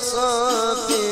صافي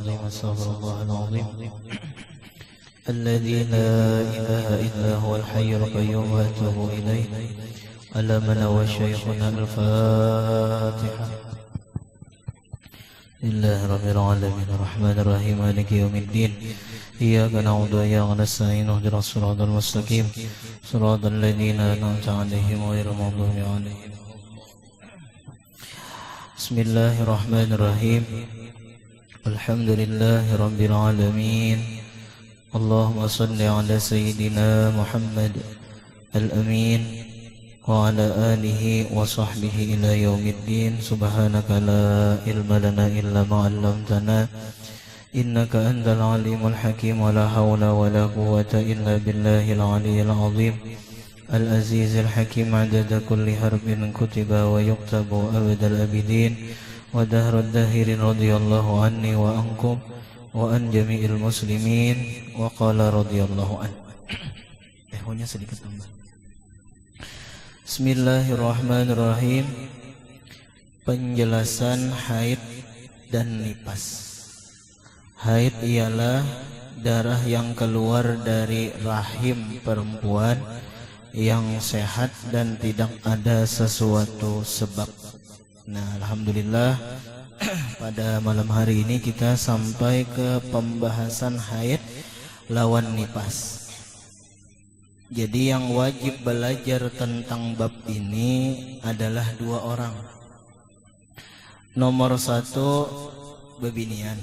العظيم استغفر الله العظيم الذي لا إله إلا هو الحي القيوم وأتوب إليه علمنا وشيخنا الفاتحة لله رب العالمين الرحمن الرحيم مالك يوم الدين إياك نعبد وإياك نستعين اهدنا الصراط المستقيم صراط الذين أنعمت عليهم غير المغضوب عليهم بسم الله الرحمن الرحيم الحمد لله رب العالمين اللهم صل على سيدنا محمد الأمين وعلى آله وصحبه إلى يوم الدين سبحانك لا علم لنا إلا ما علمتنا إنك أنت العليم الحكيم ولا حول ولا قوة إلا بالله العلي العظيم العزيز الحكيم عدد كل حرف كتب ويكتب أبد الأبدين ودهر الداهر رضي الله عني وعنكم وعن جميع المسلمين وقال رضي الله عنه. sedikit tambah. Bismillahirrahmanirrahim. Penjelasan haid dan nifas. Haid ialah darah yang keluar dari rahim perempuan yang sehat dan tidak ada sesuatu sebab. Nah, alhamdulillah pada malam hari ini kita sampai ke pembahasan haid lawan nifas. Jadi yang wajib belajar tentang bab ini adalah dua orang. Nomor satu bebinian,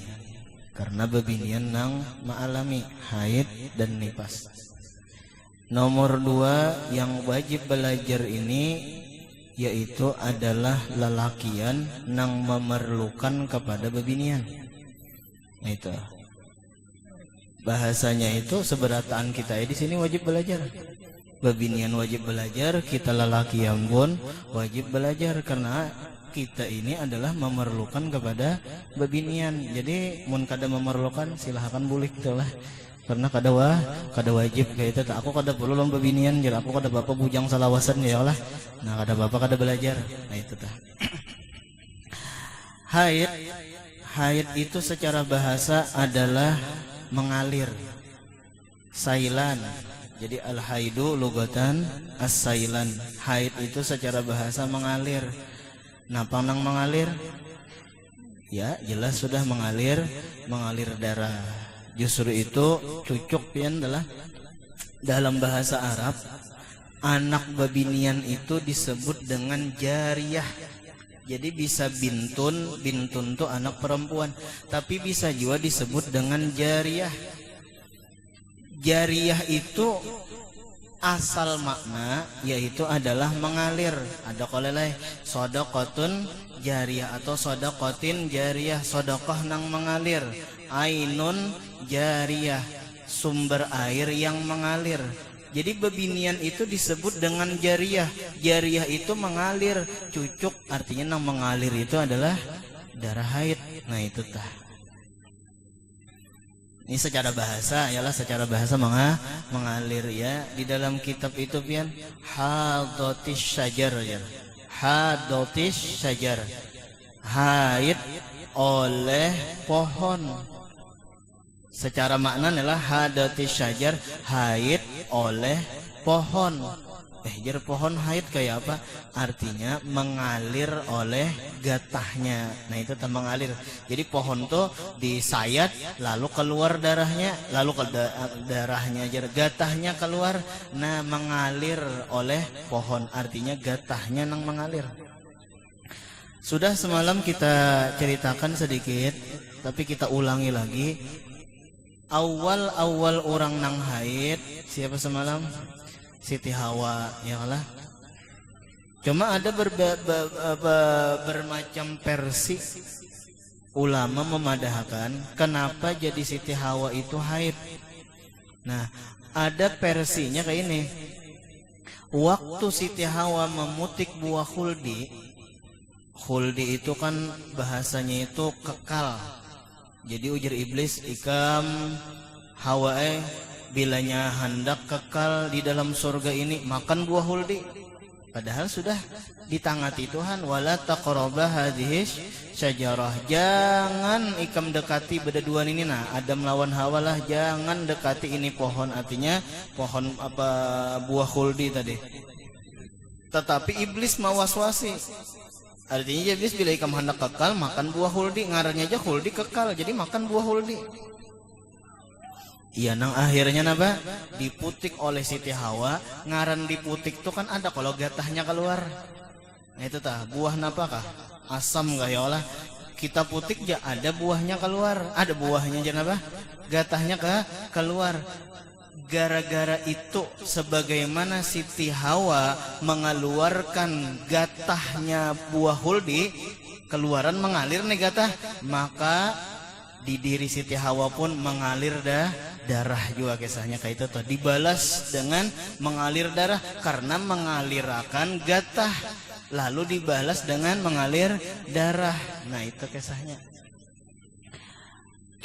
karena bebinian nang mengalami haid dan nifas. Nomor dua yang wajib belajar ini yaitu adalah lelakian nang memerlukan kepada bebinian. Nah, itu bahasanya itu seberataan kita di sini wajib belajar. Bebinian wajib belajar, kita lelakian pun wajib belajar karena kita ini adalah memerlukan kepada bebinian. Jadi mun kada memerlukan silahkan bulik lah. Karena kada wajib kayak itu. Aku kada perlu lomba binian, jadi aku kada bapak bujang salawasan ya Allah. Nah, kada bapak kada belajar. Nah, itu tah. Haid itu secara bahasa adalah mengalir, sailan. Jadi al-haidu lugatan as-sailan. Haid itu secara bahasa mengalir. Nah, nang mengalir? Ya, jelas sudah mengalir darah. Justru itu cucuk pian adalah dalam bahasa Arab anak bebinian itu disebut dengan jariyah. Jadi bisa bintun tuh anak perempuan, tapi bisa juga disebut dengan jariyah. Jariyah itu asal makna yaitu adalah mengalir. Ada kolelai sodaqotun jariyah atau sodaqotin jariyah, sodokoh nang mengalir. Ainun jariyah, sumber air yang mengalir. Jadi bebinian itu disebut dengan jariyah. Jariyah itu mengalir, cucuk artinya nang mengalir itu adalah darah haid. Nah, itu tah. Ini secara bahasa, ialah secara bahasa mengalir ya. Di dalam kitab itu pian hadotis syajar ya. Hadotis syajar. Haid oleh pohon. Secara makna adalah hadotis syajar, haid oleh pohon. Jar pohon haid kayak apa? Artinya mengalir oleh gatahnya. Nah, itu tak mengalir. Jadi pohon tuh disayat lalu keluar darahnya, lalu darahnya jar gatahnya keluar. Nah, mengalir oleh pohon artinya gatahnya nang mengalir. Sudah semalam kita ceritakan sedikit, tapi kita ulangi lagi. Awal orang nang haid siapa semalam? Siti Hawa, ya Allah. Cuma ada bermacam versi ulama memadahkan kenapa jadi Siti Hawa itu haid. Nah, ada versinya kayak ini. Waktu Siti Hawa memutik buah khuldi itu kan bahasanya itu kekal. Jadi ujar iblis, ikam Hawa bilanya hendak kekal di dalam surga ini makan buah huldi. Padahal sudah ditangati Tuhan, wala taqrabah hadhihi syajarah. Jangan ikam dekati bedaduan ini. Nah, Adam lawan Hawa lah, jangan dekati ini pohon, artinya pohon apa, buah khuldi tadi. Tetapi iblis mawaswasi. Artinya iblis bila ikam hendak kekal makan buah khuldi, ngarannya aja khuldi kekal, jadi makan buah khuldi. Iya, nang akhirnya napa diputik oleh Siti Hawa. Ngaran diputik tuh kan ada kalau gatahnya keluar. Nah itu tah buah napa kah? Asam gak ya Allah? Kita putik ya ada buahnya keluar, ada buahnya aja napa? Gatahnya keluar. Gara-gara itu sebagaimana Siti Hawa mengeluarkan gatahnya buah huldi, keluaran mengalir nih gatah, maka di diri Siti Hawa pun mengalir darah juga, kisahnya kayak itu tuh, dibalas dengan mengalir darah karena mengalirakan gatah, lalu dibalas dengan mengalir darah. Nah itu kisahnya.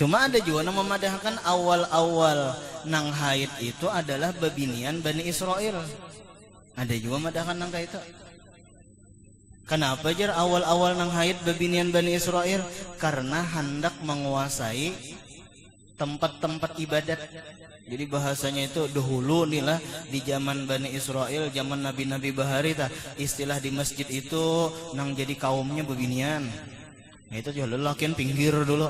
Cuma ada juga yang memadahkan awal-awal nang haid itu adalah babinian Bani Israel. Ada juga memadahkan nang kayak itu. Kenapa jar awal-awal nang haid babinian Bani Israel? Karena hendak menguasai tempat-tempat ibadat. Jadi bahasanya itu dahulu nih lah di zaman Bani Israel, zaman Nabi-Nabi Bahari tah, istilah di masjid itu nang jadi kaumnya babinian. Nah, itu juga lelakian pinggir dulu.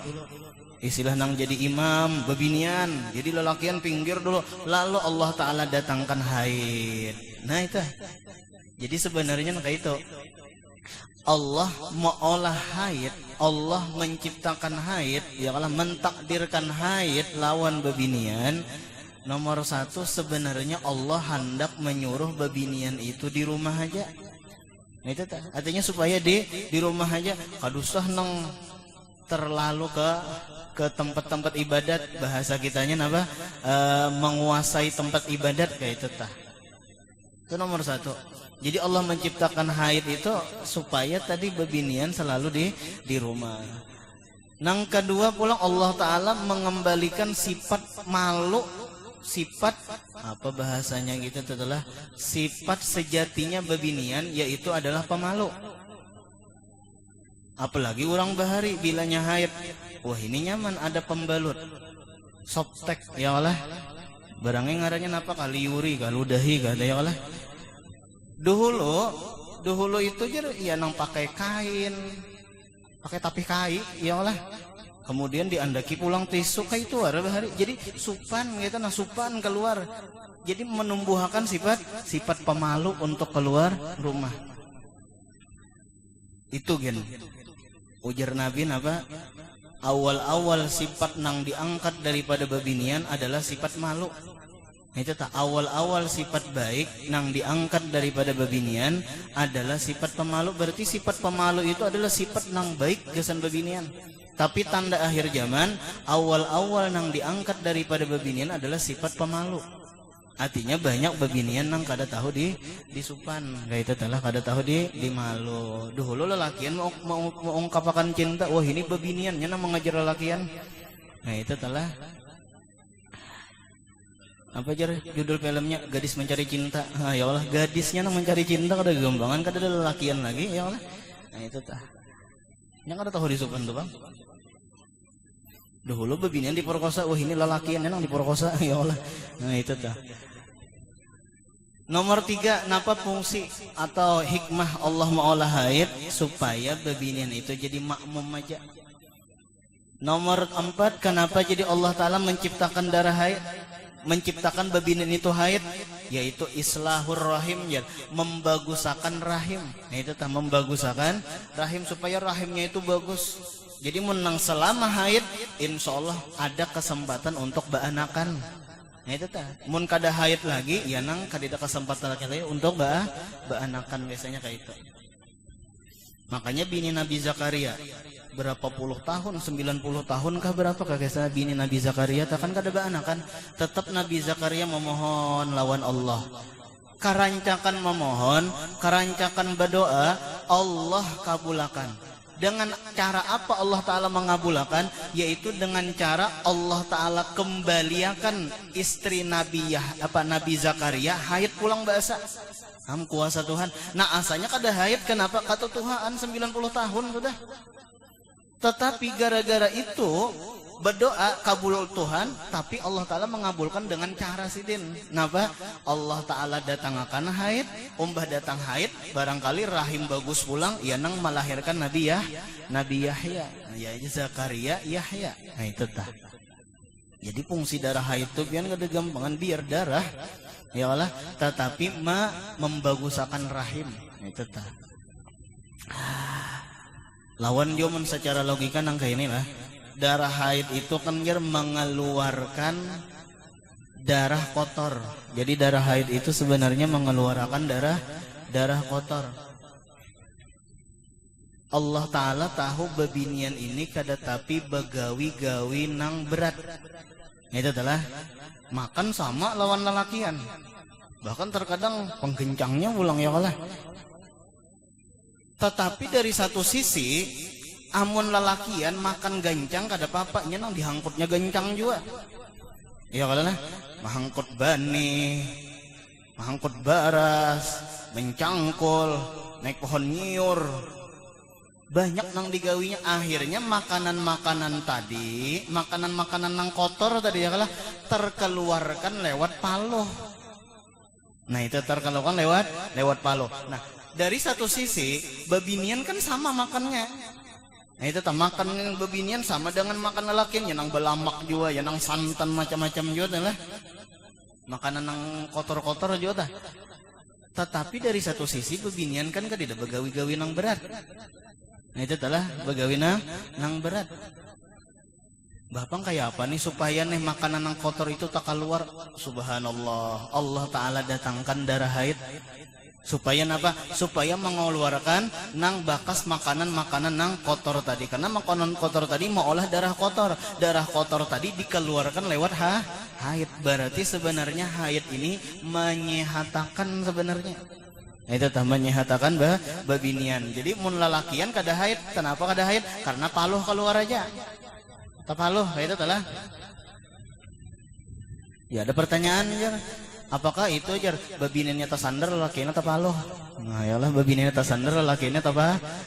Istilah nang jadi imam babinian. Jadi lelakian pinggir dulu. Lalu Allah Ta'ala datangkan haid. Nah itu. Jadi sebenarnya kayak itu. Allah mengolah haid, Allah menciptakan haid, ya Allah mentakdirkan haid lawan babinian. Nomor satu, sebenarnya Allah hendak menyuruh babinian itu di rumah aja. Nah, itu artinya supaya di rumah aja, kadusah nang terlalu ke tempat-tempat ibadat. Bahasa kitanya apa? Menguasai tempat ibadat kayak itu tah. Itu nomor satu. Jadi Allah menciptakan haid itu supaya tadi babinian selalu di rumah. Nang kedua pula Allah Ta'ala mengembalikan sifat malu, sifat apa bahasanya gitu, adalah sifat sejatinya babinian, yaitu adalah pemalu. Apalagi orang bahari bilanya haid, wah ini nyaman ada pembalut, softtek ya Allah. Barangnya ngarannya apa, kaliuri, kaludahi, kata ya Allah. Dahulu itu aja ya nang pakai kain, pakai tapi kai ya Allah. Kemudian diandaki pulang tisu kayak itu ada bahari. Jadi supan gitu, nah supan keluar. Jadi menumbuhkan sifat pemalu untuk keluar rumah. Itu gen. Ujar Nabi apa? Awal-awal sifat nang diangkat daripada babinian adalah sifat malu. Itu tak awal-awal sifat baik nang diangkat daripada babinian adalah sifat pemalu. Berarti sifat pemalu itu adalah sifat nang baik gesan babinian. Tapi tanda akhir zaman awal-awal nang diangkat daripada babinian adalah sifat pemalu. Artinya banyak babinian nang kada tahu di supan, kayak itu telah kada tahu di malu. Dahulu lelakian mau ungkapakan cinta, wah ini babiniannya nang mengajar lelakian. Nah itu telah apa aja judul filmnya, Gadis Mencari Cinta. Ah, ya Allah, gadisnya nang mencari cinta kada gembangan, kada ada lelakian lagi ya Allah. Nah itu tah. Yang kada tahu di supan tuh Bang. Dahulu babinian diperkosa, wah ini lelakian nang diperkosa ya Allah. Nah itu tah. Nomor 3, napa fungsi atau hikmah Allah mengolah haid supaya babinian itu jadi makmum aja. Nomor 4, kenapa jadi Allah Ta'ala menciptakan darah haid, menciptakan babinian itu haid, yaitu islahur rahim, ya, membagusakan rahim. Nah itu tah, membagusakan rahim supaya rahimnya itu bagus. Jadi menang selama haid, insya Allah ada kesempatan untuk baanakan. Nah itu tah, mun kada haid lagi, ya nang kada kesempatan lagi untuk baanakan, biasanya kayak itu. Makanya bini Nabi Zakaria berapa puluh tahun, 90 tahun kah berapa kakek bini Nabi Zakaria takkan kada baanakan, tetap Nabi Zakaria memohon lawan Allah. Karancakan memohon, karancakan berdoa, Allah kabulakan. Dengan cara apa Allah Ta'ala mengabulkan? Yaitu dengan cara Allah Ta'ala kembaliakan istri Nabi Zakaria haid pulang bahasa. Kuasa Tuhan. Nah asalnya kada haid, kenapa? Kata Tuhan 90 tahun sudah. Tetapi gara-gara itu berdoa kabul Tuhan, tapi Allah Ta'ala mengabulkan dengan cara sidin. Kenapa? Allah Ta'ala datangkan haid, umbah datang haid, barangkali rahim bagus pulang, ya nang melahirkan Nabi Yahya, ya Zakaria Yahya. Nah itu tah. Jadi fungsi darah haid itu biar gak ada gampangan biar darah, ya Allah, tetapi membagusakan rahim. Nah itu tah. Lawan dia secara logika nang kayak inilah. Darah haid itu kan mengeluarkan darah kotor. Jadi darah haid itu sebenarnya mengeluarkan darah kotor. Allah Ta'ala tahu bebinian ini kada tapi begawi-gawi nang berat. Itu adalah makan sama lawan lelakian. Bahkan terkadang penggencangnya ulang ya Allah. Tetapi dari satu sisi amun lelakian makan gancang kada apa-apanya nang dihangkutnya gancang juga. Ya kalau nah, mahangkut bani, mahangkut baras, mencangkul, naik pohon nyiur. Banyak nang digawinya, akhirnya makanan-makanan tadi, makanan-makanan nang kotor tadi ya kalah terkeluarkan lewat paloh. Nah itu terkeluarkan lewat paloh. Nah dari satu sisi babinian kan sama makannya. Nah itu tak makan bebinian sama dengan makan lelakian, yang belamak juga, yang santan macam-macam juga lah. Makanan yang kotor-kotor juga. Tetapi dari satu sisi bebinian kan tidak begawi-gawi nang berat. Nah itu telah begawi nang berat. Bapak kayak apa nih supaya nih makanan yang kotor itu tak keluar? Subhanallah, Allah Ta'ala datangkan darah haid. Supaya apa? Supaya mengeluarkan nang bakas makanan-makanan nang kotor tadi. Karena makanan kotor tadi mau olah darah kotor. Darah kotor tadi dikeluarkan lewat haid. Berarti sebenarnya haid ini menyehatakan sebenarnya. Itu tah menyehatakan babinian. Jadi mun lalakian kada haid. Kenapa kada haid? Karena paluh keluar aja. Paluh itu telah. Ya ada pertanyaan ya. Apakah itu jar babinennya tasandar lakinya tapaloh? Nah ya Allah babinennya tasandar lakinya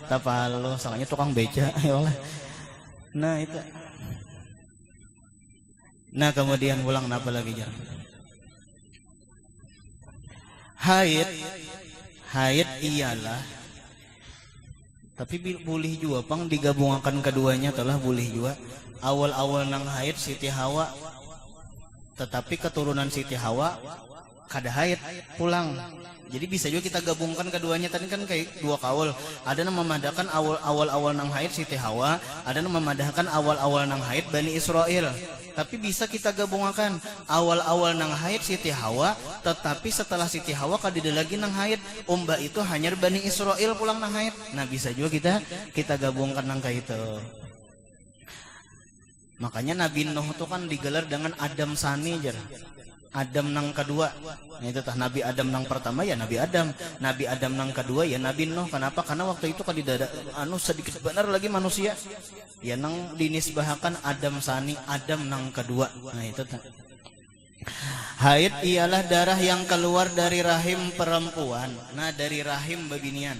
tapaloh. Soalnya tukang beca ya Allah. Nah itu. Nah kemudian ulang apa lagi jar? Haid ialah. Tapi boleh juga pang digabungkan keduanya telah boleh juga. Awal-awal nang haid Siti Hawa. Tetapi keturunan Siti Hawa kada haid pulang. Jadi bisa juga kita gabungkan keduanya. Tadi kan kayak dua kaul. Ada yang memadahkan awal-awal nang haid Siti Hawa, ada yang memadahkan awal-awal nang haid Bani Israel. Tapi bisa kita gabungkan awal-awal nang haid Siti Hawa, tetapi setelah Siti Hawa kada lagi nang haid. Umba itu hanya Bani Israel pulang nang haid. Nah bisa juga kita gabungkan nang kayak itu. Makanya Nabi Nuh itu kan digelar dengan Adam Sani jar. Adam nang kedua. Nah, itu tah Nabi Adam nang pertama ya Nabi Adam. Nabi Adam nang kedua ya Nabi Nuh. Kenapa? Karena waktu itu kan tidak ada sedikit benar lagi manusia. Ya nang dinisbahkan Adam Sani, Adam nang kedua. Nah itu tah. Haid ialah darah yang keluar dari rahim perempuan. Nah dari rahim babinian.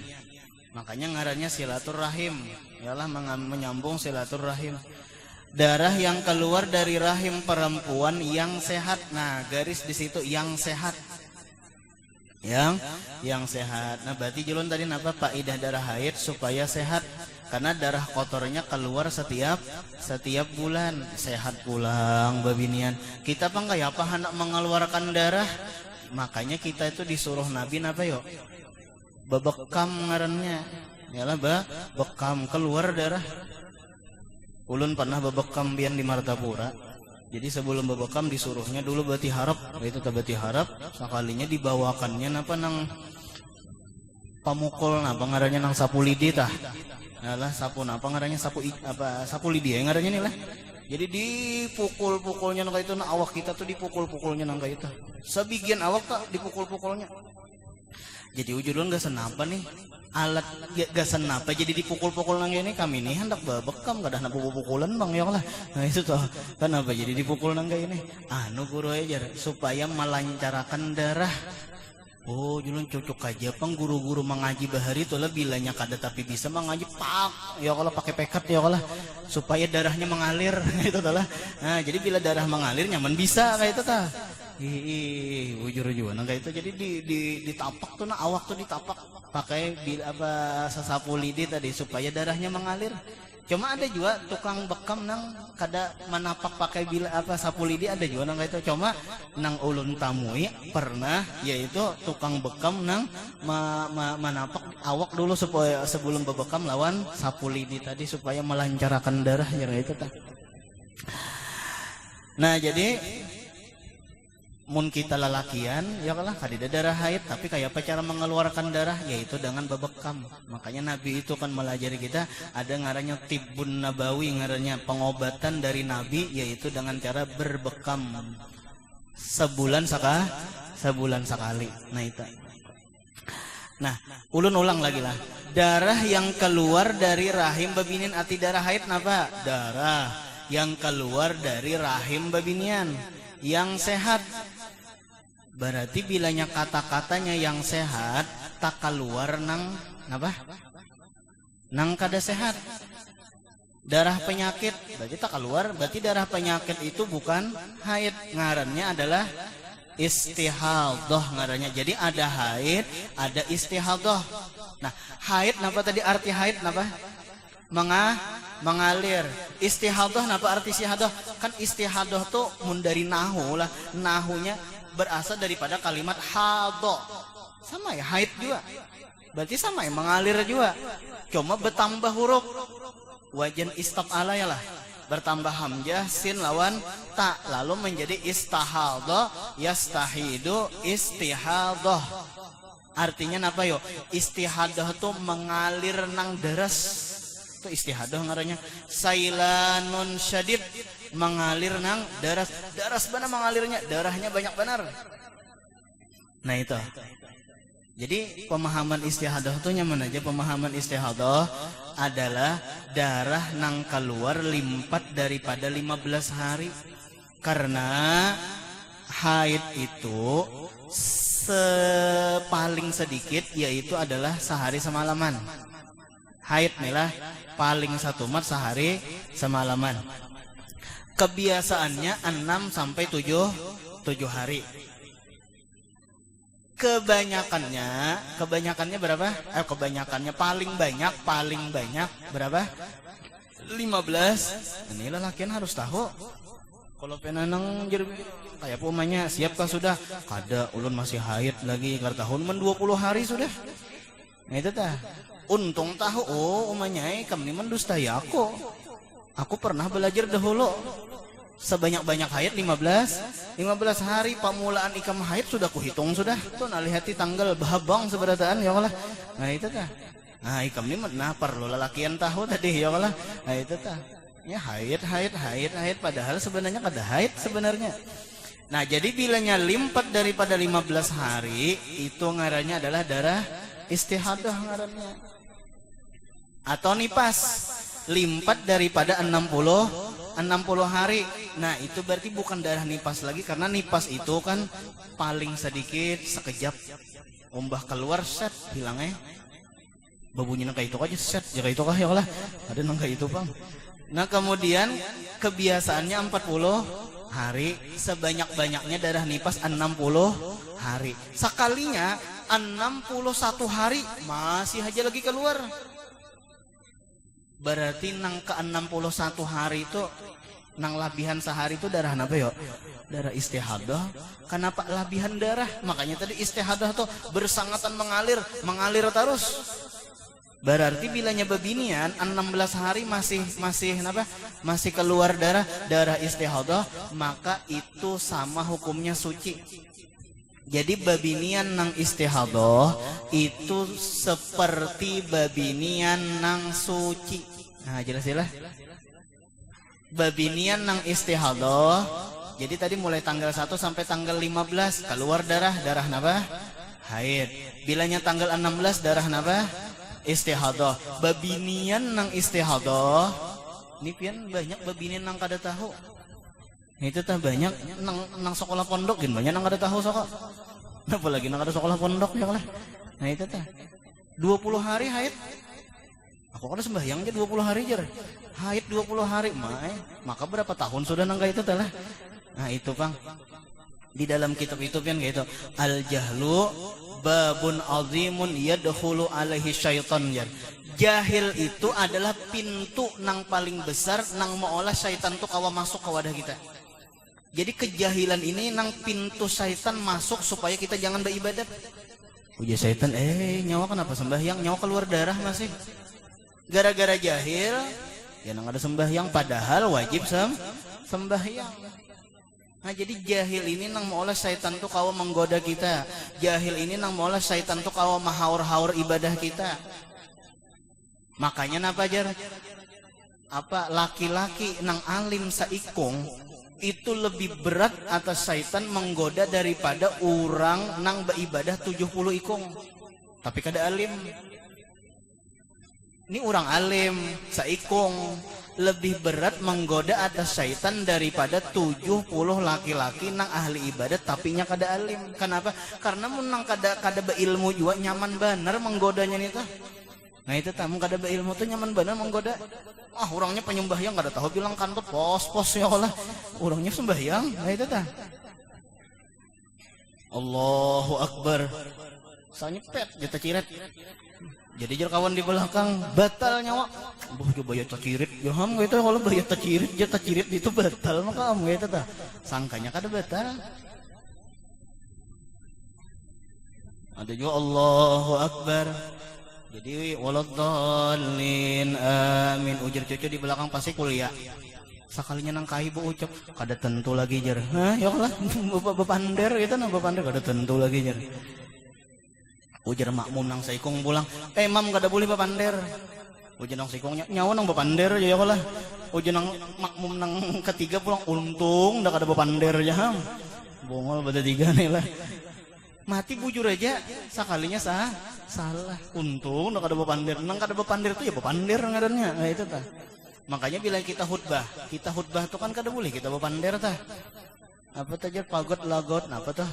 Makanya ngarannya silaturahim. Ialah menyambung silaturahim. Darah yang keluar dari rahim perempuan yang sehat. Nah, garis di situ yang sehat. Yang sehat. Nah, berarti julun tadi apa? Faidah darah haid supaya sehat. Karena darah kotornya keluar setiap bulan. Sehat pulang babinian. Kita apa kayak apa hendak mengeluarkan darah? Makanya kita itu disuruh Nabi apa yuk? Babekam ngarannya. Yalah bekam keluar darah. Ulun pernah babekam bian di Martapura. Jadi sebelum babekam disuruhnya dulu bati harap. Itu bati harap. Sekalinya dibawakannya napa nang pamukul napa ngarannya nang sapu lidi tah. Nalah sapu napa ngarannya sapu lidi ya ngarannya nih lah. Jadi dipukul-pukulnya nang itu nah awak kita tuh dipukul-pukulnya nang itu. Sebagian awak tak dipukul-pukulnya. Jadi ujulun gak senapa nih alat gak senapa jadi dipukul-pukul nang ini kami nih hendak babekam gak ada pukul-pukulan bang ya lah. Nah itu tuh kenapa jadi dipukul nang ini anu guru ajar supaya melancarkan darah. Oh julun cocok aja pang guru-guru mengaji bahari itu lah bilanya kada tapi bisa mengaji pak ya kalau pakai pekat ya kalau supaya darahnya mengalir itu lah. Nah jadi bila darah mengalir nyaman bisa kayak itu tah. Ujur juga nah kayak itu jadi ditapak tuh nah awak tuh ditapak pakai apa sasapu lidi tadi supaya darahnya mengalir. Cuma ada juga tukang bekam nang kada menapak pakai bila apa sapu lidi ada juga nang kayak itu. Cuma nang ulun tamui pernah yaitu tukang bekam nang menapak awak dulu supaya sebelum bebekam lawan sapu lidi tadi supaya melancarkan darah ya itu tah. Nah jadi mun kita lalakian ya kalah kadida darah haid tapi kayak apa cara mengeluarkan darah yaitu dengan bebekam. Makanya Nabi itu kan melajari kita ada ngarannya tibbun nabawi ngarannya pengobatan dari Nabi yaitu dengan cara berbekam sebulan sekali. Nah itu. Nah ulun ulang lagi lah darah yang keluar dari rahim babinian ati darah haid napa darah yang keluar dari rahim babinian yang sehat. Berarti bilanya kata-katanya yang sehat tak keluar nang apa? Nang kada sehat. Darah penyakit berarti tak keluar, berarti darah penyakit itu bukan haid, ngarannya adalah istihadah ngarannya. Jadi ada haid, ada istihadah. Nah, haid napa tadi arti haid napa? Mengalir. Istihadah napa arti istihadah? Kan istihadah tuh mun dari nahu lah. Nahunya berasal daripada kalimat hado. Sama ya haid juga. Berarti sama ya mengalir juga. Cuma bertambah huruf. Wajan istaf'ala ya lah. Bertambah hamzah sin lawan ta lalu menjadi istahadah yastahidu istihadah. Artinya apa yo? Istihadah tuh mengalir nang deras. Istihadah ngarannya sailanun syadid mengalir nang daras benar mengalirnya darahnya banyak benar. Nah itu jadi pemahaman istihadah itu nyaman aja. Pemahaman istihadah adalah darah nang keluar limpat daripada 15 hari karena haid itu paling sedikit yaitu adalah sehari semalaman. Haid nih paling satu mat sehari semalaman. Kebiasaannya 6 sampai 7 hari. Kebanyakannya berapa? Kebanyakannya paling banyak berapa? 15. Inilah lakian harus tahu. Kalau penanang kayak pemanya siapkah sudah? Kada ulun masih haid lagi kar tahun 20 hari sudah. Nah itu tah. Untung tahu umanya kami mendusta ya aku pernah belajar dahulu sebanyak-banyak haid 15 hari pamulaan ikam haid sudah kuhitung sudah tuh nalihati tanggal bahabang seberataan ya Allah. Nah itu tah. Nah ikam ini nah perlu lelakian tahu tadi ya Allah. Nah itu tah. Ya haid padahal sebenarnya kada haid sebenarnya. Nah jadi bilanya limpat daripada 15 hari itu ngarannya adalah darah istihadah ngarannya. Atau nipas limpat daripada 60 hari. Nah itu berarti bukan darah nipas lagi karena nipas itu kan paling sedikit sekejap ombah keluar set hilangnya babunyi nang kayak itu aja set jaga itu kah ya Allah ada nang kayak itu bang. Nah kemudian kebiasaannya 40 hari sebanyak-banyaknya darah nipas 60 hari sekalinya 61 hari masih aja lagi keluar. Berarti nang ke 61 hari itu nang labihan sehari itu darah apa yo? Darah istihadah. Kenapa labihan darah? Makanya tadi istihadah tuh bersangatan mengalir terus. Berarti bilanya babinian 16 hari masih keluar darah istihadah, maka itu sama hukumnya suci. Jadi babinian nang istihadah itu seperti babinian nang suci. Nah jelas. Babinian nang istihadah. Jadi tadi mulai tanggal 1 sampai tanggal 15 keluar darah apa? haid. Bilanya tanggal 16 darah napa? Istihadah. Babinian nang istihadah. Ini pian banyak babinian nang kada tahu. Itu tah banyak nang sekolah pondok gin banyak nang kada tahu soko. Apalagi nang kada sekolah pondok ya lah. Nah itu tah. 20 hari haid. Aku kada sembahyang aja 20 hari jar. Haid 20 hari, maka berapa tahun sudah nang itu tah lah. Nah itu Bang. Di dalam kitab itu pian kayak itu. Al-jahlu babun azimun yadkhulu alaihi syaitan jar. Jahil itu adalah pintu nang paling besar nang meolah syaitan tuh kawa masuk ke wadah kita. Jadi kejahilan ini nang pintu syaitan masuk supaya kita jangan beribadat. Uji syaitan, nyawa kenapa sembahyang? Nyawa keluar darah masih. Gara-gara jahil, ya nang ada sembahyang padahal wajib sembahyang. Nah jadi jahil ini nang meolah syaitan tuh kawa menggoda kita. Jahil ini nang meolah syaitan tuh kawa mahaur-haur ibadah kita. Makanya napa jar? Apa laki-laki nang alim saikung itu lebih berat atas syaitan menggoda daripada orang nang beribadah 70 ikung. Tapi kada alim. Ini orang alim saikung lebih berat menggoda atas syaitan daripada 70 laki-laki nang ahli ibadat tapi nya kada alim. Kenapa? Karena menang kada beilmu juga nyaman benar menggodanya nih tuh. Nah itu tamu kada beilmu tuh nyaman benar menggoda. Orangnya penyembahyang kada tahu bilang kantut pos ya Allah. Orangnya sembahyang. Nah itu tah. Allahu Akbar. Soalnya pet jata ciret. Jadi jar kawan di belakang batal nyawa. Coba ya cirit. Ya ham gitu kalau bayar cirit jata cirit itu batal maka kamu itu tah. Sangkanya kada batal. Ada juga Allahu Akbar. Jadi waladhdallin amin. Ujar cucu di belakang pasti kuliah. Sekalinya nang kai bu ucap kada tentu lagi jar. Ya Allah bepander gitu nang bepander kada tentu lagi jar. Ujar makmum nang saikung pulang. Mam kada boleh bepander. Ujar nang saikungnya nyawa nang bepander ya Allah. Ujar nang makmum nang ketiga pulang untung dah kada bepander ya. Bongol pada tiga nih lah. Mati bujur aja sekalinya salah. Untung udah kada bepandir. Nang kada bepandir tuh ya bepandir ngarannya. Nah itu tah. Makanya bila kita khutbah tuh kan kada boleh kita bepandir tah. Apa tah jar pagot lagot apa tah?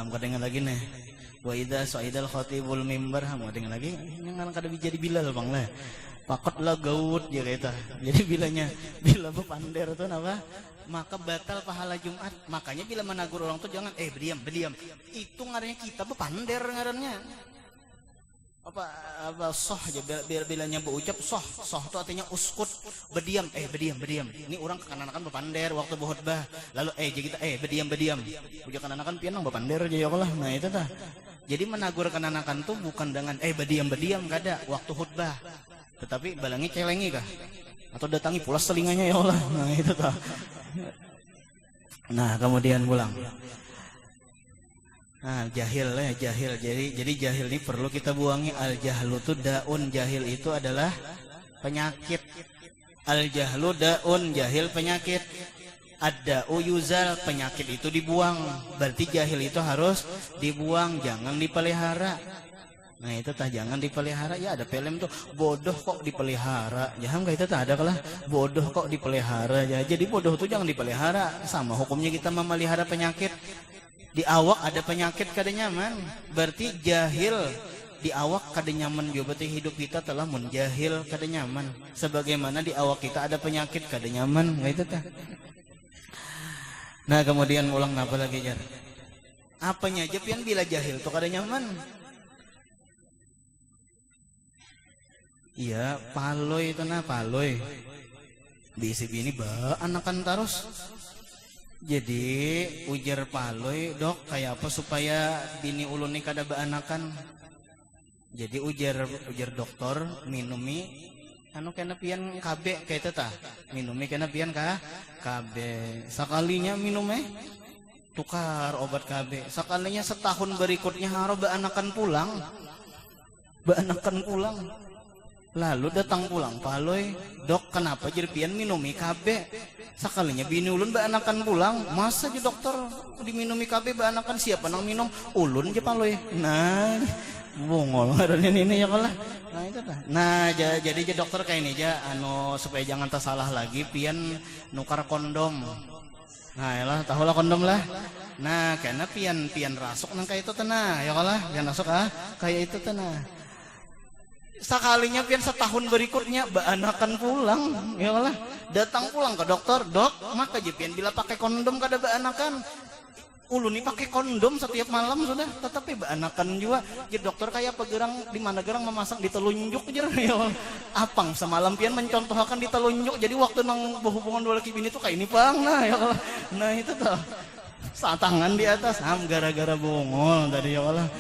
Muka dengar lagi nih. Wa idza sa'idal khatibul mimbar muka dengar lagi. Yang kada jadi bilal Bang lah. Pakot lagot ya kita. Jadi bila bepandir tuh apa? Maka batal pahala Jumat. Makanya bila menagur orang tuh jangan berdiam. Itu ngarannya kita bepander ngarannya. Apa soh aja bilanya berucap soh itu artinya uskut berdiam berdiam. Ini orang kekanakan bepander waktu berkhutbah. Lalu jadi kita berdiam. Ujar kekanakan pian bepander aja ya Allah. Nah itu tah. Jadi menagur kekanakan tuh bukan dengan berdiam kada waktu khutbah. Tetapi balangi celengi kah? Atau datangi pulas telinganya ya Allah. Nah itu tah. Nah kemudian pulang. Nah jahil. Jadi jahil ini perlu kita buangi. Al jahlu itu daun. Jahil itu adalah penyakit. Al jahlu daun. Jahil penyakit. Ad-da'u yuzal. Penyakit itu dibuang. Berarti jahil itu harus dibuang. Jangan dipelihara. Nah itu tah jangan dipelihara. Ya ada film tuh bodoh kok dipelihara. Jangan kayak itu tah ada kalah bodoh kok dipelihara. Ya jadi bodoh tuh jangan dipelihara. Sama hukumnya kita memelihara penyakit. Di awak ada penyakit kada nyaman. Berarti jahil di awak kada nyaman juga. Berarti hidup kita telah menjahil kada nyaman. Sebagaimana di awak kita ada penyakit kada nyaman. Kayak itu tah. Nah kemudian ulang apa lagi jar? Apanya aja pian bila jahil tuh kada nyaman. Iya, paloy itu paloy. Bisi bini anakan terus. Jadi ujar paloy, dok kayak apa supaya bini ulun ini kada anakan? Jadi ujar dokter minumi kena pian KB kayak itu tah. Minumi kena pian KB. Sekalinya minumnya tukar obat KB. Sekalinya setahun berikutnya harus anakan pulang. Lalu datang pulang paloy, dok kenapa jadi pian minumi KB? Sakalinya bini ulun baanakan pulang, masa aja dokter diminumi KB baanakan siapa nang minum ulun aja paloy. Nah, bongol ngarannya ini ya kalah. Nah itu tah. Nah jadi aja dokter kayak ini aja supaya jangan tersalah lagi pian nukar kondom. Nah yalah tahulah kondom lah. Nah karena pian rasuk nang kayak itu tenah ya kalah, pian rasuk kayak itu tenah. Sakalinya pian setahun berikutnya baanakan pulang ya kalah, datang pulang ke dokter, dok maka aja pian bila pakai kondom kada baanakan. Ulun nih pakai kondom setiap malam sudah, tetapi baanakan juga. Jadi dokter kayak apa gerang di mana gerang memasang di telunjuk aja ya. Apang semalam pian mencontohkan di telunjuk. Jadi waktu nang berhubungan dua laki bini itu kayak ini pang nah ya Allah. Nah itu tuh saat tangan di atas gara-gara bongol tadi ya Allah.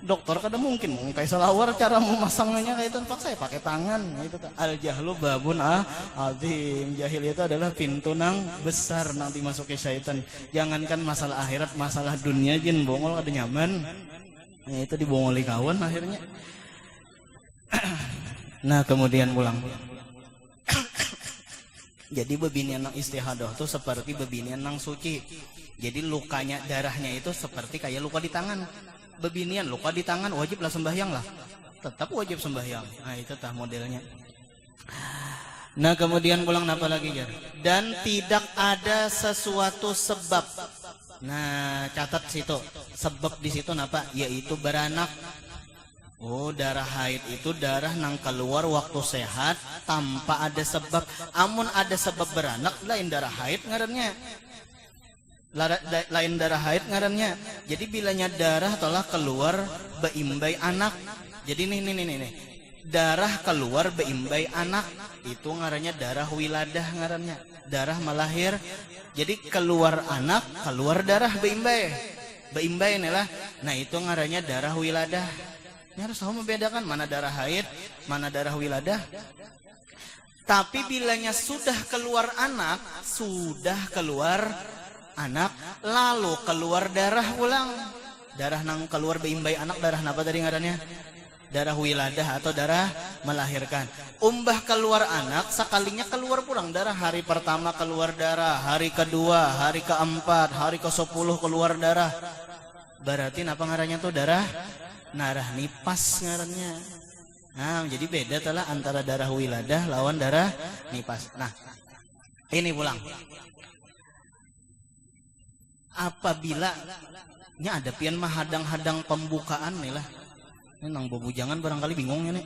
Dokter kada mungkin kayak selawar cara memasangnya kayak itu, paksa saya pakai tangan itu tuh. Al jahlu babun azim. Jahil itu adalah pintu nang besar nang dimasuki syaitan. Jangankan masalah akhirat, masalah dunia jin bongol kada nyaman. Nah, itu dibongoli kawan akhirnya. Nah kemudian pulang. Jadi bebinian nang istihadah tuh seperti bebinian nang suci. Jadi lukanya darahnya itu seperti kayak luka di tangan. Bebinian luka di tangan wajiblah sembahyang lah, tetap wajib sembahyang. Nah itu tah modelnya. Nah kemudian pulang apa lagi ya? Dan tidak ada sesuatu sebab. Nah catat situ sebab di situ napa? Yaitu beranak. Oh darah haid itu darah nang keluar waktu sehat tanpa ada sebab. Amun ada sebab beranak lain darah haid ngarannya. Lain darah haid ngarannya. Jadi bilanya darah telah keluar beimbai anak. Jadi nih darah keluar beimbai anak itu ngarannya darah wiladah ngarannya, darah melahir. Jadi keluar anak, keluar darah beimbai nih lah. Nah itu ngarannya darah wiladah. Ini harus tahu membedakan mana darah haid, mana darah wiladah. Tapi bilanya sudah keluar anak, lalu keluar darah ulang. Darah nang keluar beimbai anak darah napa tadi ngarannya? Darah wiladah atau darah melahirkan. Umbah keluar anak sekalinya keluar pulang darah. Hari pertama keluar darah, hari kedua, hari keempat, hari ke-10 keluar darah. Berarti napa ngarannya tuh darah nipas ngarannya. Nah jadi beda telah antara darah wiladah lawan darah nipas. Nah ini pulang. Apabila ada pian menghadang-hadang pembukaan nih lah, ini nang bebujangan barangkali bingungnya nih.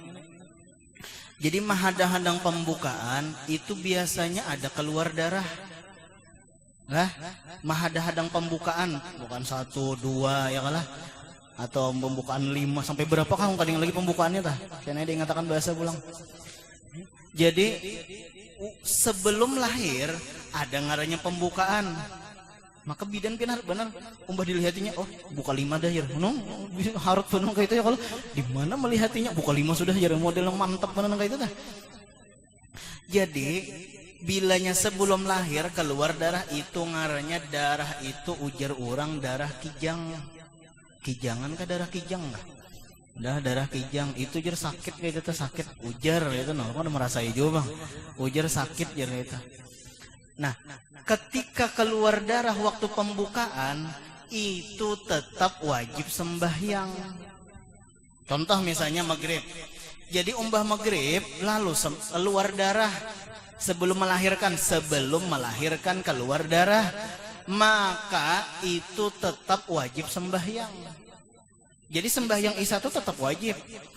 Jadi menghadang-hadang pembukaan itu biasanya ada keluar darah lah. Menghadang-hadang pembukaan bukan 1, 2 ya kalah, atau pembukaan 5 sampai berapa kan kadang lagi pembukaannya tah. Karena dia ngatakan bahasa pulang. Jadi sebelum lahir ada ngarannya pembukaan. Maka bidan benar umbah dilihatinya, oh buka 5 dah ya, harut penuh kayak itu ya. Kalau di mana melihatinya buka 5 sudah ya, model yang mantap benar kayak itu dah. Jadi bilanya sebelum lahir keluar darah itu ngarannya darah itu ujar orang darah kijangan ke darah kijang lah. Darah kijang itu jar sakit kayak itu sakit ujar itu, nah kan merasa hijau bang, ujar sakit jar itu. Nah, ketika keluar darah waktu pembukaan itu tetap wajib sembahyang. Contoh misalnya maghrib. Jadi umbah maghrib lalu keluar darah sebelum melahirkan keluar darah, maka itu tetap wajib sembahyang. Jadi sembahyang isya itu tetap wajib.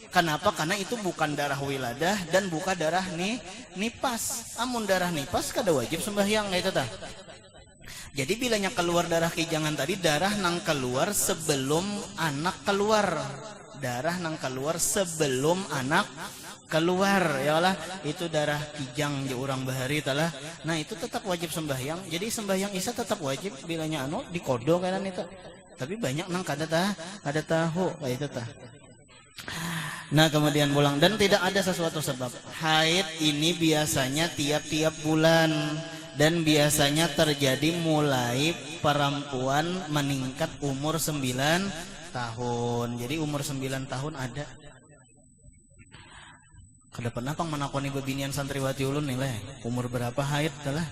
Kenapa? Karena itu bukan darah wiladah dan bukan darah nipas. Amun darah nipas kada wajib sembahyang itu tah. Jadi bilanya keluar darah kijangan tadi darah nang keluar sebelum anak keluar. Darah nang keluar sebelum anak keluar ya Allah, itu darah kijang di orang bahari talah. Nah itu tetap wajib sembahyang. Jadi sembahyang isya tetap wajib bilanya di kodo kanan itu. Tapi banyak nang kada tahu kayak itu tah. Nah kemudian pulang dan tidak ada sesuatu sebab. Haid ini biasanya tiap-tiap bulan dan biasanya terjadi mulai perempuan meningkat umur 9 tahun. Jadi umur 9 tahun ada. Kada pernah pang menakoni bebinian santriwati ulun nih lah. Umur berapa haid telah?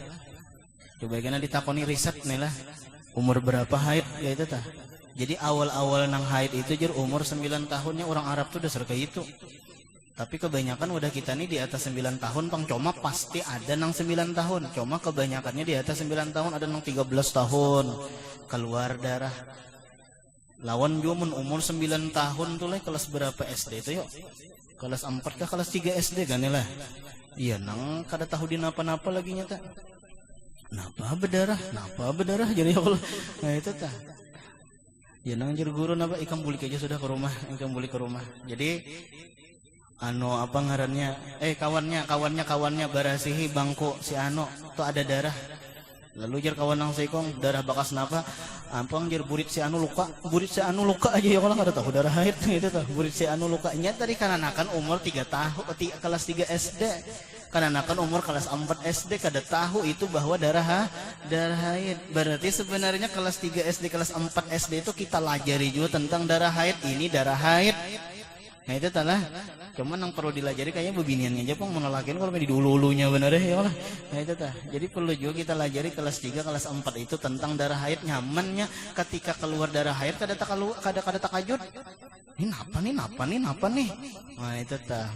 Coba kena ditakoni riset nih lah. Umur berapa haid ya itu tah. Jadi awal-awal nang haid itu jur umur 9 tahunnya orang Arab tuh dasar kayak itu. Tapi kebanyakan udah kita nih di atas 9 tahun pang cuma pasti ada nang 9 tahun. Cuma kebanyakannya di atas 9 tahun ada nang 13 tahun keluar darah. Lawan juga mun umur 9 tahun tuh lah kelas berapa SD itu yuk? Kelas 4 kah kelas 3 SD kan ya lah. Iya nang kada tahu di napa-napa lagi nyata. Napa berdarah jadi kalau nah itu tah. Ya nang jur guru napa ikam bulik aja sudah ke rumah, ikam bulik ke rumah. Jadi apa ngarannya kawannya barasihi bangku si tuh ada darah. Lalu jar kawan nang seikong darah bakas napa ampang jar burit si luka aja ya kalau kada tahu darah haid gitu tuh burit si luka nya tadi kananakan umur 3 tahun kelas 3 SD kananakan umur kelas 4 SD kada tahu itu bahwa darah haid. Berarti sebenarnya kelas 3 SD kelas 4 SD itu kita lajari juga tentang darah haid, ini darah haid. Nah itu talah. Cuman yang perlu dilajari kayaknya bebiniannya aja pong menolakin kalau di dulu-dulunya bener ya Allah. Nah itu tah. Jadi perlu juga kita lajari kelas 3 kelas 4 itu tentang darah haid, nyamannya ketika keluar darah haid kada takajud. Ini napa nih. Nah itu tah.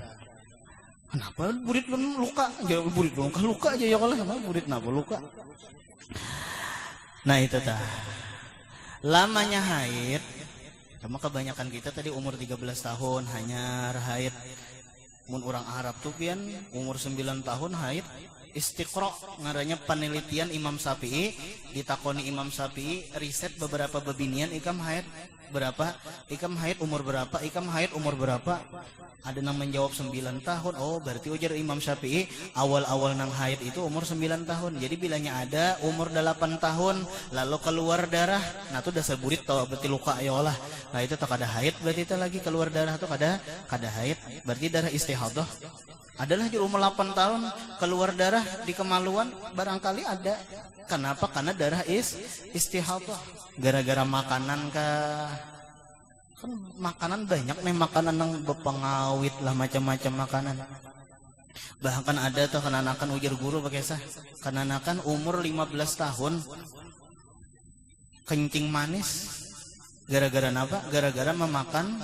Kenapa burit luka? Ya burit luka aja ya Allah. Burit napa luka? Nah itu tah. Lamanya haid. Cuma kebanyakan kita tadi umur 13 tahun hanya haid. Mun orang Arab tuh pian umur 9 tahun haid. Istiqra ngarannya penelitian Imam Syafi'i, ditakoni Imam Syafi'i riset beberapa bebinian ikam haid berapa? Ikam haid umur berapa? Ikam haid umur berapa? Ada yang menjawab 9 tahun. Oh berarti ujar Imam Syafi'i awal-awal nang haid itu umur 9 tahun. Jadi bilanya ada umur 8 tahun lalu keluar darah, nah itu dasar burit tau berarti luka ya Allah. Nah itu tak ada haid berarti itu lagi keluar darah tuh kada haid. Berarti darah istihadah. Adalah di umur 8 tahun keluar darah di kemaluan barangkali ada. Kenapa? Karena darah istihadah. Gara-gara makanan kah? Kan makanan banyak nih, makanan yang berpengawit lah, macam-macam makanan. Bahkan ada tuh kananakan ujar guru pakai sah. Kananakan umur 15 tahun kencing manis. Gara-gara apa? Gara-gara memakan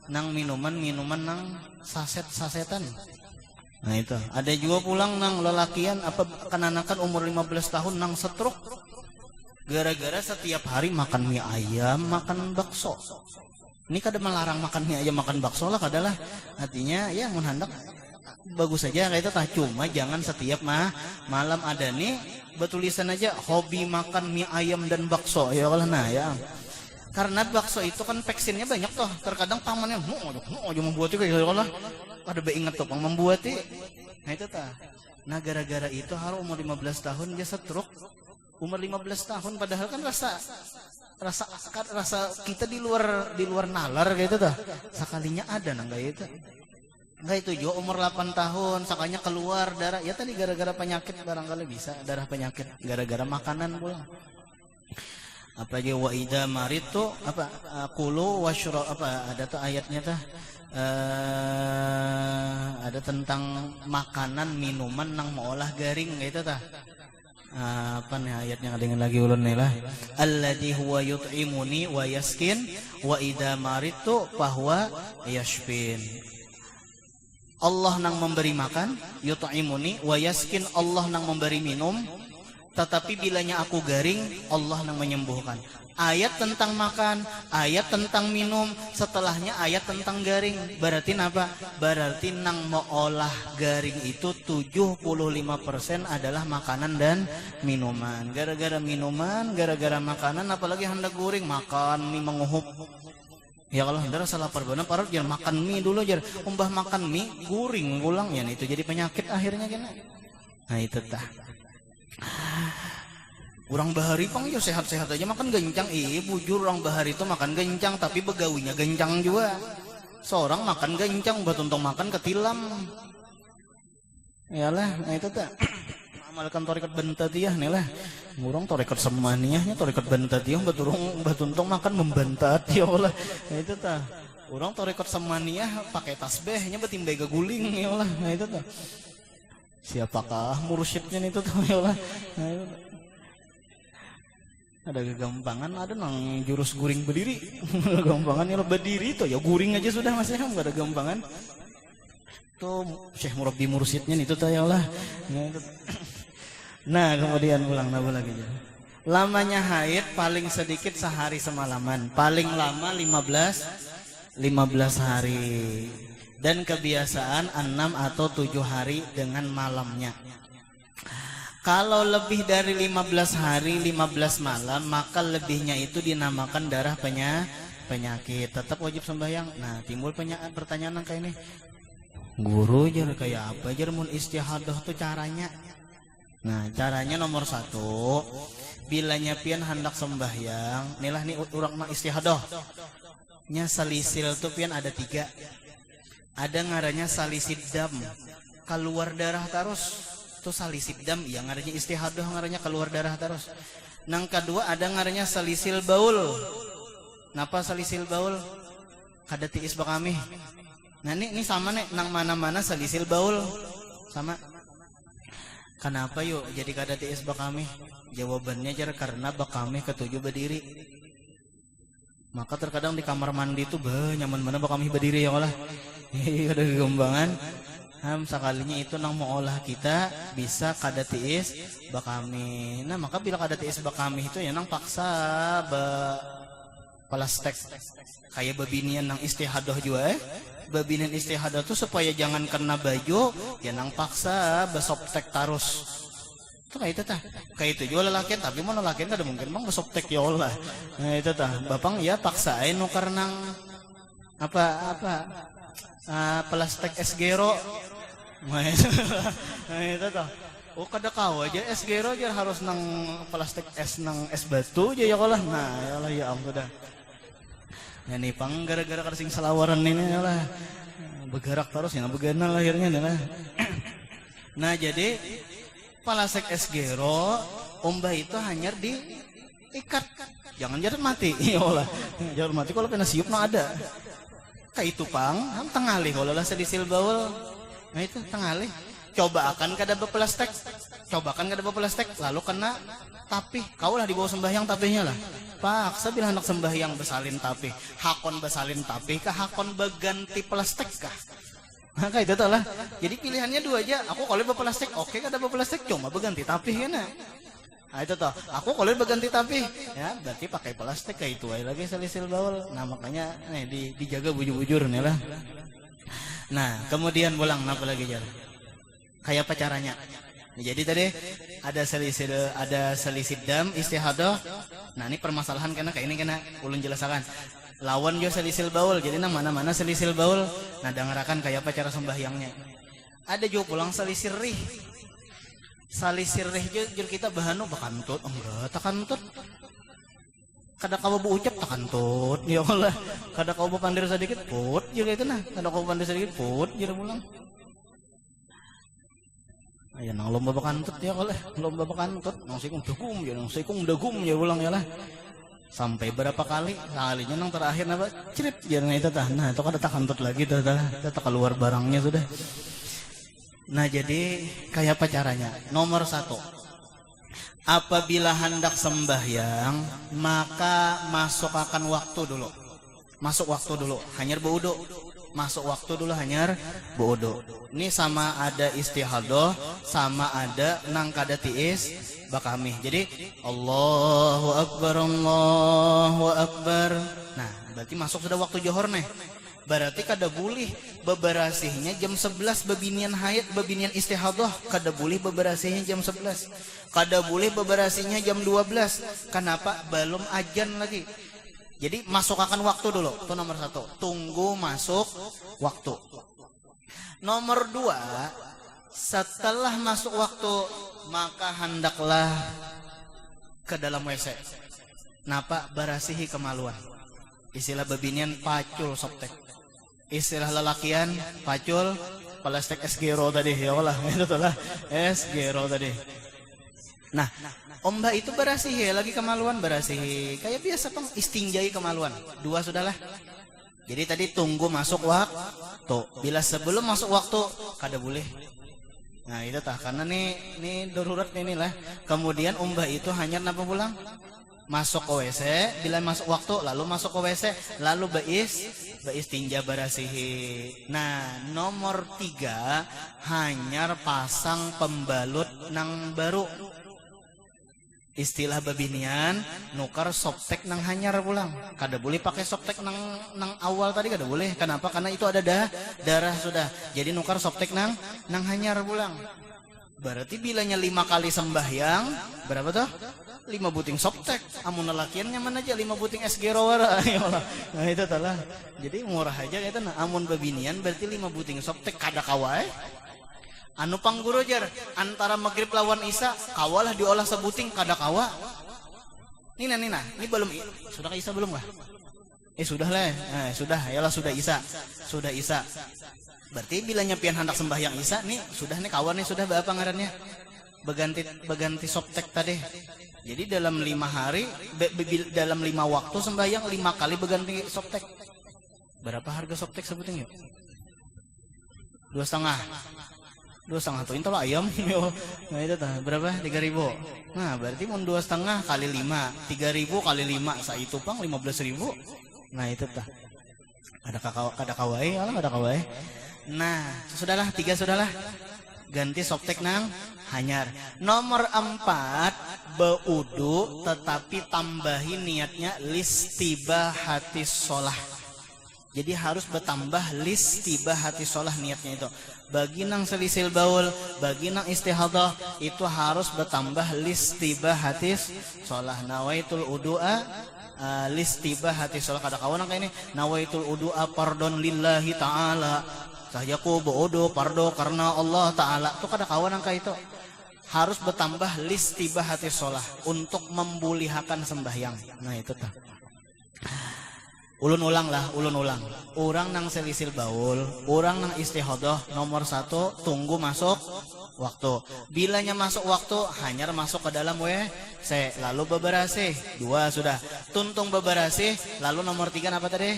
nang minuman nang sasetan. Nah itu ada juga pulang nang lelakian apa kananakan umur 15 tahun nang stroke gara-gara setiap hari makan mie ayam, makan bakso. Ini kada melarang makan mie ayam, makan bakso lah kadalah. Artinya ya mun hendak bagus saja kayak itu tah, cuma jangan setiap malam. Ada nih betulisan aja hobi makan mie ayam dan bakso ya kalau nah ya. Karena bakso itu kan vaksinnya banyak toh. Terkadang pamannya aja membuat itu kayak kalau ada ingat tuh pang membuat itu. Nah itu tah. Nah gara-gara itu harus umur 15 tahun dia stroke. Umur 15 tahun padahal kan rasa kita di luar nalar kayak itu tah. Sekalinya ada nang kayak itu. Enggak itu juga umur 8 tahun sakanya keluar darah. Ya tadi gara-gara penyakit barangkali bisa darah penyakit gara-gara makanan pulang. Apa aja wa idza maritu apa kulu wasyrab apa ada tuh ayatnya tuh ada tentang makanan minuman nang maolah garing gitu tah. Apa nih ayatnya dengan lagi ulun nih lah alladzi huwa yut'imuni wa yaskin wa idza maritu fahuwa yashfin. Allah nang memberi makan yut'imuni wa yaskin, Allah nang memberi minum. Tetapi bilanya aku garing, Allah nang menyembuhkan. Ayat tentang makan, ayat tentang minum, setelahnya ayat tentang garing. Berarti apa? Berarti nang meolah garing itu 75% adalah makanan dan minuman. Gara-gara minuman, gara-gara makanan, apalagi hendak goreng, makan mie menguhup. Ya kalau hendak rasa lapar benar, parut jangan makan mie dulu jar. Umbah makan mie, goreng ulang ya, itu jadi penyakit akhirnya kena. Nah itu tah. Orang bahari pang ya sehat-sehat aja makan gencang. Bujur orang bahari itu makan gencang tapi begawinya gencang juga. Seorang makan gencang batuntong makan ketilam. Yalah, nah itu tak. Amalkan torekat bentatiyah nih lah. Ngurang torekat semaniyahnya torekat bentatiyah batuntong makan membentat ya Allah. Nah itu tak. Orang torekat semaniyah pakai tasbihnya betimbai guling ya Allah. Nah itu tak. Siapakah mursyidnya itu tuh ya Allah. Ada kegampangan, ada nang jurus guring berdiri. Gampangan ya berdiri tuh ya guring aja sudah Mas ya, enggak ada gampangan. Tuh Syekh Murabbi mursyidnya itu tuh ya Allah. Nah, kemudian ulang nabu lagi. Lamanya haid paling sedikit sehari semalaman, paling lama 15 hari. Dan kebiasaan 6 atau 7 hari dengan malamnya. Kalau lebih dari 15 hari 15 malam, maka lebihnya itu dinamakan darah penyakit. Tetap wajib sembahyang. Nah, timbul pertanyaan kayak ini. Guru jar kayak apa jar mun istihadah tuh caranya? Nah, caranya nomor 1, bilanya pian hendak sembahyang, inilah nih urang mah istihadah. Nya salisil tuh pian ada 3. Ada ngarannya salisid dam, keluar darah terus. Itu salisid dam, ya ngarannya istihadah, ngarannya keluar darah terus. Nang kedua ada ngarannya salisil baul. Napa salisil baul? Kada tiis bakami. Nah ini sama nih, nang mana-mana salisil baul sama. Kenapa yuk jadi kada tiis bakami? Jawabannya jar karena bakami ketujuh berdiri. Maka terkadang di kamar mandi itu nyaman mana bakami berdiri ya Allah. Ada kegembangan. Sekalinya itu nang mau olah kita bisa kada tiis bakami. Nah maka bila kada tiis bakami itu ya nang paksa palastek kayak babinian nang istihadah juga babinian istihadah tuh supaya jangan kena baju ya nang paksa besoptek tarus. Itu kayak itu tah. Kayak itu juga lelakian tapi mau lelakian kada mungkin bang besoptek ya Allah. Nah itu tah. Bapang ya paksain nukar nang apa plastik es gero. Nah itu toh. Oh kada kau aja es gero aja harus nang plastik es nang es batu aja ya Allah. Nah ya Allah ya ampun dah. Ya nih pang gara-gara kada sing selawaran ini ya Allah. Bergerak terus ya beganal akhirnya dah. Nah jadi plastik es gero ombah itu hanya diikat. Jangan jadi mati ya Allah. Jangan mati kalau kena siup no ada. Kayak itu pang, tengalih kalau lah sedisil baul. Nah itu tengalih. Coba akan kada beplastik. Coba akan kada beplastik. Lalu kena tapih. Kau lah dibawa sembahyang tapihnya lah. Paksa bila hendak sembahyang besalin tapih. Hakon besalin tapih kah? Hakon beganti plastik kah? Nah kayak itu lah. Jadi pilihannya 2 aja. Aku kalau beplastik, oke kada beplastik. Cuma beganti tapih kan? Nah itu toh, aku kalau berganti tapi ya berarti pakai plastik kayak itu aja lagi salisil baul. Nah makanya nih dijaga bujur-bujur nih lah. Nah kemudian pulang apa lagi jar? Kayak apa caranya? Nah, jadi tadi ada salisid dam istihadah. Nah ini permasalahan karena kayak ini kena ulun jelaskan. Lawan jo salisil baul. Jadi nah mana-mana salisil baul. Nah dengarakan kayak apa cara sembahyangnya? Ada juga pulang salisir rih. Salisir reh jur kita bahanu bakantut enggak takantut kada kau ucap takantut ya Allah kada kau pandir sedikit put jur itu nah kada kau pandir sedikit put jur pulang ayo nang lomba bakantut ya Allah lomba bakantut nang sikung dagum ya pulang ya lah sampai berapa kalinya nang terakhir apa cerip jur itu tah nah itu kada takantut lagi dah keluar barangnya sudah. Nah jadi kayak apa caranya? Nomor 1, apabila hendak sembahyang maka masuk akan waktu dulu. Masuk waktu dulu, hanyar beudo. Masuk waktu dulu hanyar beudo. Ini sama ada istihadah, sama ada nang kada tiis bakami. Jadi Allahu Akbar. Nah berarti masuk sudah waktu johor nih. Berarti kada boleh beberasihnya jam 11 babinian haid, babinian istihadah. Kada boleh beberasihnya jam 11. Kada boleh beberasihnya jam 12. Kenapa? Belum ajan lagi. Jadi masuk akan waktu dulu. Itu nomor 1. Tunggu masuk waktu. Nomor 2, setelah masuk waktu maka hendaklah ke dalam WC. Napa? Berasihi kemaluan. Istilah babinian pacul soptek. Istilah lelakian pacul plastik es gero tadi ya Allah itu lah es gero tadi. Nah ombak itu berasih ya lagi kemaluan berasih kayak biasa pang istinjai kemaluan 2 sudahlah. Jadi tadi tunggu masuk waktu. Bila sebelum masuk waktu kada boleh. Nah itu tah karena nih darurat ini lah. Kemudian ombak itu hanya napa pulang masuk ke WC, bila masuk waktu lalu masuk ke WC, lalu beis tinja barasihi. Nah, nomor 3 hanyar pasang pembalut nang baru. Istilah babinian nukar softtek nang hanyar pulang. Kada boleh pakai softtek nang awal tadi, kada boleh. Kenapa? Karena itu ada darah sudah. Jadi nukar softtek nang hanyar pulang. Berarti bilanya 5 kali sembahyang, berapa tuh? 5 buting softtek. Amun lelakian nyaman aja 5 buting SG rawara. Nah itu talah. Jadi murah aja gitu. Nah, amun babinian berarti 5 buting softtek kada kawai. Anu pangguru jar antara maghrib lawan isya kawalah diolah sebuting kada kawa. Nina, ini belum sudah isya belum lah? Sudah lah. Nah, sudah, yalah sudah isya. Sudah isya. Berarti bilanya pian hendak sembahyang isya nih sudah nih kawan nih sudah berapa ngarannya? Beganti softtek tadi. Jadi dalam 5 hari dalam 5 waktu sembahyang 5 kali beganti softtek. Berapa harga softtek sebutin yuk? 2,5. 2,5 tuh intel ayam. Nah itu tah berapa? 3.000. Nah berarti mun 2,5 kali 5, 3.000 kali 5 sa itu pang 15.000. Nah itu tah. Kada kawai, kada kawai. Nah, sudahlah 3 sudahlah. Ganti softtek nang hanyar. Nomor 4 beudu tetapi tambahin niatnya listibahati sholah. Jadi harus bertambah listibahati sholah niatnya itu. Bagi nang selisil baul, bagi nang istihadah itu harus bertambah listibahati sholah. Nawaitul udu'a listibahati sholah. Kada kawan kayak ini. Nawaitul udu'a pardon lillahi ta'ala. Sahajaku beudu pardo karena Allah Ta'ala. Itu kada kawan angka itu. Harus bertambah listibahati sholah untuk membulihakan sembahyang. Nah itu tuh. Ulun ulang. Orang nang selisil baul, orang nang istihadah nomor 1 tunggu masuk waktu. Bilanya masuk waktu hanyar masuk ke dalam WC, lalu beberasih. 2 sudah. Tuntung beberasih, lalu nomor 3 apa tadi?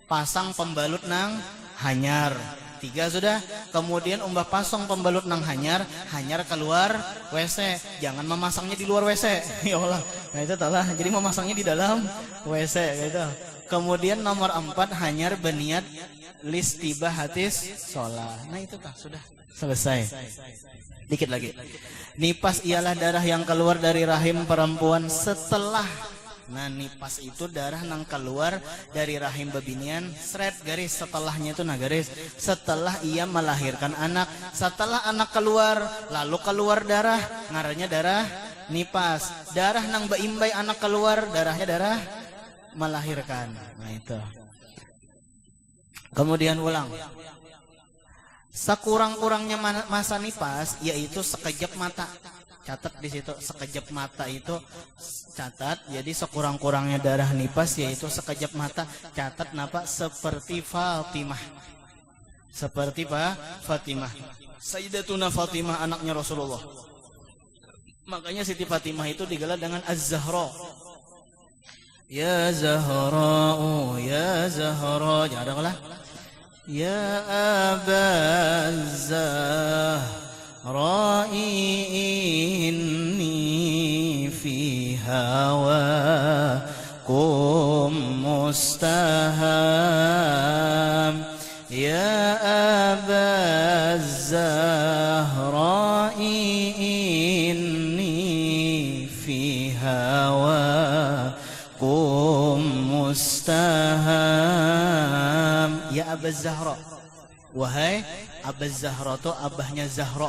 Pasang pembalut nang hanyar. 3 sudah. Kemudian umbah pasang pembalut nang hanyar keluar WC. Jangan memasangnya di luar WC. Ya Allah. Nah itu talah. Jadi memasangnya di dalam WC gitu. Kemudian nomor 4 hanyar berniat listibahatis sholah. Nah itu tah sudah selesai. Dikit lagi. Nipas ialah darah yang keluar dari rahim perempuan setelah. Nah nipas itu darah nang keluar dari rahim babinian, seret garis setelahnya itu nah garis. Setelah ia melahirkan anak, setelah anak keluar, lalu keluar darah, ngarannya darah nipas. Darah nang baimbai anak keluar, darahnya darah melahirkan. Nah itu. Kemudian ulang. Sekurang-kurangnya masa nipas yaitu sekejap mata. Catat di situ sekejap mata itu catat. Jadi sekurang-kurangnya darah nipas yaitu sekejap mata. Catat napa seperti Fatimah. Seperti Fatimah. Sayyidatuna Fatimah anaknya Rasulullah. Makanya Siti Fatimah itu digelar dengan Az-Zahra. Ya Zahra, ya Zahra. Jangan ada lah. Ya Abaz-Zahra inni fi hawakum mustaham. Ya Abaz-Zahra inni fi hawakum mustaham. Ya Abaz Zahra. Wahai Abaz Zahra itu abahnya Zahra.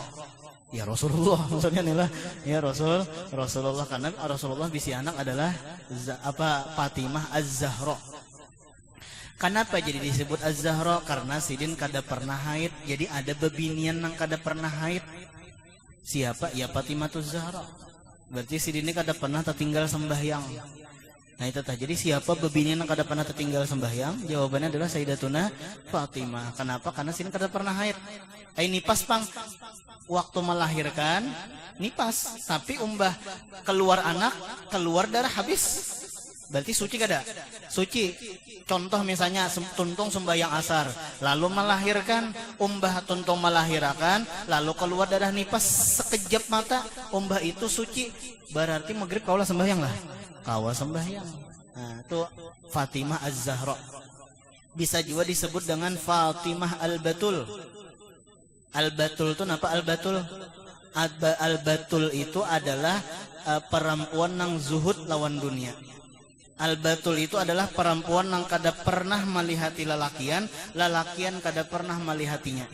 Ya Rasulullah maksudnya nih lah. Ya Rasulullah karena Rasulullah bisi anak adalah Fatimah Az-Zahra. Kenapa jadi disebut Az-Zahra? Karena Sidin kada pernah haid. Jadi ada bebinian yang kada pernah haid. Siapa? Ya Fatimah Az-Zahra. Berarti Sidin ini kada pernah tertinggal sembahyang. Nah itu tah. Jadi siapa bebinian yang kada pernah tertinggal sembahyang? Jawabannya adalah Sayyidatuna Fatimah. Kenapa? Karena Sidin kada pernah haid. Nipas pang waktu melahirkan nipas, tapi umbah keluar anak, keluar darah habis. Berarti suci kada? Suci. Contoh misalnya tuntung sembahyang asar, lalu melahirkan, umbah tuntung melahirkan, lalu keluar darah nifas sekejap mata, umbah itu suci. Berarti maghrib kaulah sembahyang lah. Kawa sembahyang. Nah, itu Fatimah Az-Zahra. Bisa juga disebut dengan Fatimah Al-Batul. Al-Batul itu apa Al-Batul? Al-Batul itu adalah perempuan yang zuhud lawan dunia. Al-Batul itu adalah perempuan yang kada pernah melihati lalakian, lalakian kada pernah melihatinya.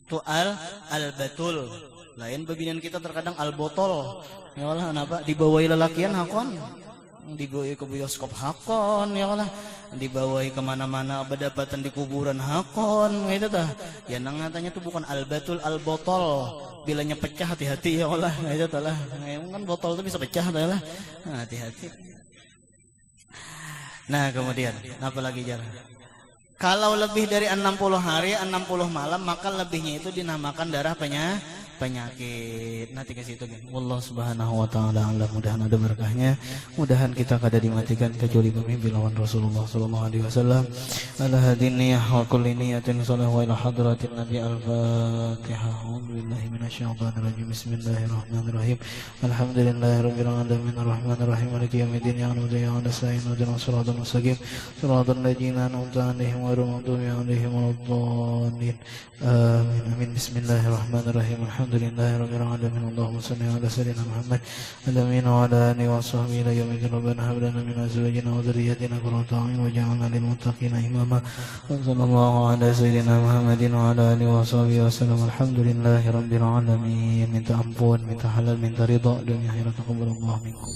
Itu Al-Batul. Lain babinian kita terkadang Al-Botol. Ya Allah, kenapa? Dibawai lalakian hakon, dibawai ke bioskop hakon, ya Allah, dibawai kemana-mana, berdapatan di kuburan hakon, gitu tah. Ya nang katanya tuh bukan Al-Batul, Al-Botol. Bilanya pecah hati-hati ya Allah, gitu tah lah. Kan botol tuh bisa pecah tah lah. Nah, hati-hati. Nah kemudian apa lagi jalan? Kalau lebih dari 60 hari 60 malam maka lebihnya itu dinamakan darah penyakit. Nanti ke situ kan. Wallahu subhanahu wa ta'ala alam. Mudahan ada berkahnya. Mudahan kita kada dimatikan kecuali pemimpin lawan Rasulullah sallallahu alaihi wasallam. Ala hadin niyah wa kulli niyatin salahu ila hadratin nabi al-fatihah. A'udzubillahi minasyaitonir rajim. Bismillahirrahmanirrahim. Alhamdulillahirabbil alamin arrahmanir rahim maliki yaumiddin ya na'budu wa nasta'in ihdinas siratal mustaqim siratal ladzina an'amta 'alaihim ghairil maghdubi 'alaihim waladdallin. Amin. Amin. Bismillahirrahmanirrahim. Alhamdulillahirabbil alamin. Allahumma shalli ala sayyidina Muhammad wa ala alihi wa sahbihi ila yaumil rabbana hab lana min azwajina wa dhurriyyatina qurrata a'yun waj'alna lil muttaqina imama. Sallallahu ala sayyidina Muhammadin wa ala alihi wa sahbihi wasallam. Alhamdulillahirabbil alamin. Minta ampun, minta halal, minta ridha dunia akhirat. Taqabbalallahu minkum.